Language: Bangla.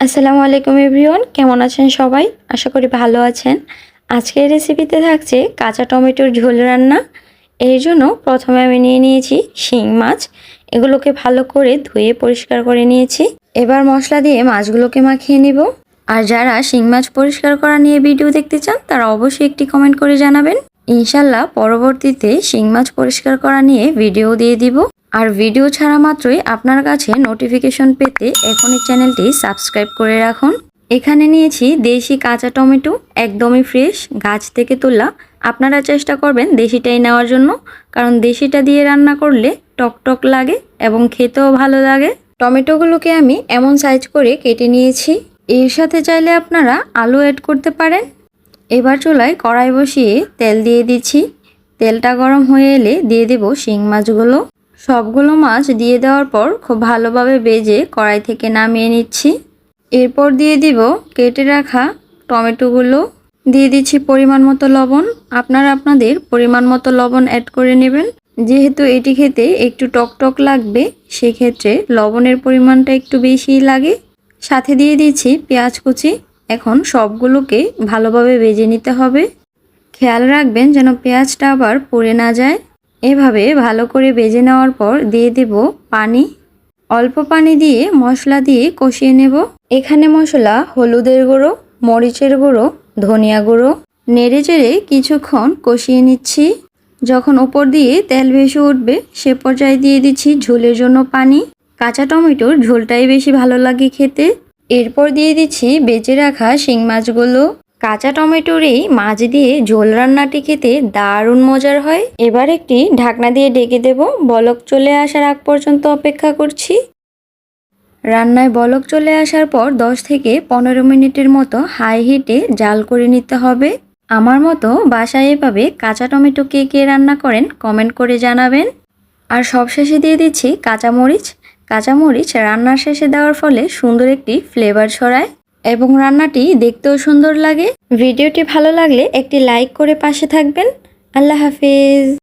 আসসালামু আলাইকুম এভরিওয়ান, কেমন আছেন সবাই? আশা করি ভালো আছেন। আজকের রেসিপিতে থাকছে কাঁচা টমেটোর ঝোল রান্না। এর জন্য প্রথমে আমি নিয়ে নিয়েছি শিং মাছ। এগুলোকে ভালো করে ধুয়ে পরিষ্কার করে নিয়েছি। এবার মশলা দিয়ে মাছগুলোকে মাখিয়ে নিব। আর যারা শিং মাছ পরিষ্কার করা নিয়ে ভিডিও দেখতে চান তারা অবশ্যই একটি কমেন্ট করে জানাবেন। ইনশাল্লাহ পরবর্তীতে শিং মাছ পরিষ্কার করা নিয়ে ভিডিও দিয়ে দিব। আর ভিডিও ছাড়া মাত্রই আপনার কাছে নোটিফিকেশন পেতে এখনই চ্যানেলটি সাবস্ক্রাইব করে রাখুন। এখানে নিয়েছি দেশি কাঁচা টমেটো, একদমই ফ্রেশ, গাছ থেকে তোলা। আপনারা চেষ্টা করবেন দেশিটাই নেওয়ার জন্য, কারণ দেশিটা দিয়ে রান্না করলে টক টক লাগে এবং খেতেও ভালো লাগে। টমেটোগুলোকে আমি এমন সাইজ করে কেটে নিয়েছি। এর সাথে চাইলে আপনারা আলু অ্যাড করতে পারেন। এবার চুলায় কড়াই বসিয়ে তেল দিয়ে দিচ্ছি। তেলটা গরম হয়ে এলে দিয়ে দেব শিং মাছগুলো। সবগুলো মাছ দিয়ে দেওয়ার পর খুব ভালোভাবে ভেজে কড়াই থেকে নামিয়ে নিচ্ছি। এরপর দিয়ে দিব কেটে রাখা টমেটোগুলো। দিয়ে দিচ্ছি পরিমাণ মতো লবণ। আপনারা আপনাদের পরিমাণ মতো লবণ অ্যাড করে নেবেন। যেহেতু এটি খেতে একটু টক টক লাগবে, সেক্ষেত্রে লবণের পরিমাণটা একটু বেশিই লাগে। সাথে দিয়ে দিচ্ছি পেঁয়াজ কুচি। এখন সবগুলোকে ভালোভাবে ভেজে নিতে হবে। খেয়াল রাখবেন যেন পেঁয়াজটা আবার পুড়ে না যায়। এভাবে ভালো করে ভেজে নেওয়ার পর দিয়ে দেব পানি। অল্প পানি দিয়ে মশলা দিয়ে কষিয়ে নেব। এখানে মশলা হলুদের গুঁড়ো, মরিচের গুঁড়ো, ধনিয়া গুঁড়ো নেড়ে চেড়ে কিছুক্ষণ কষিয়ে নিচ্ছি। যখন উপর দিয়ে তেল ভেসে উঠবে সে পর্যায়ে দিয়ে দিচ্ছি ঝোলের জন্য পানি। কাঁচা টমেটোর ঝোলটাই বেশি ভালো লাগে খেতে। এরপর দিয়ে দিচ্ছি বেঁচে রাখা শিং মাছগুলো। কাঁচা টমেটোর এই মাছ দিয়ে ঝোল রান্নাটি খেতে দারুণ মজার হয়। এবার একটি ঢাকনা দিয়ে ঢেকে দেব। বলক চলে আসার আগ পর্যন্ত অপেক্ষা করছি। রান্নায় বলক চলে আসার পর 10 থেকে 15 মিনিটের মতো হাই হিটে জাল করে নিতে হবে। আমার মতো বাসায় এভাবে কাঁচা টমেটো কে কে রান্না করেন কমেন্ট করে জানাবেন। আর সবশেষে দিয়ে দিচ্ছি কাঁচামরিচ। কাঁচামরিচ রান্নার শেষে দেওয়ার ফলে সুন্দর একটি ফ্লেভার ছড়ায় এবং রান্নাটি দেখতেও সুন্দর লাগে। ভিডিওটি ভালো লাগলে একটি লাইক করে পাশে থাকবেন। আল্লাহ হাফেজ।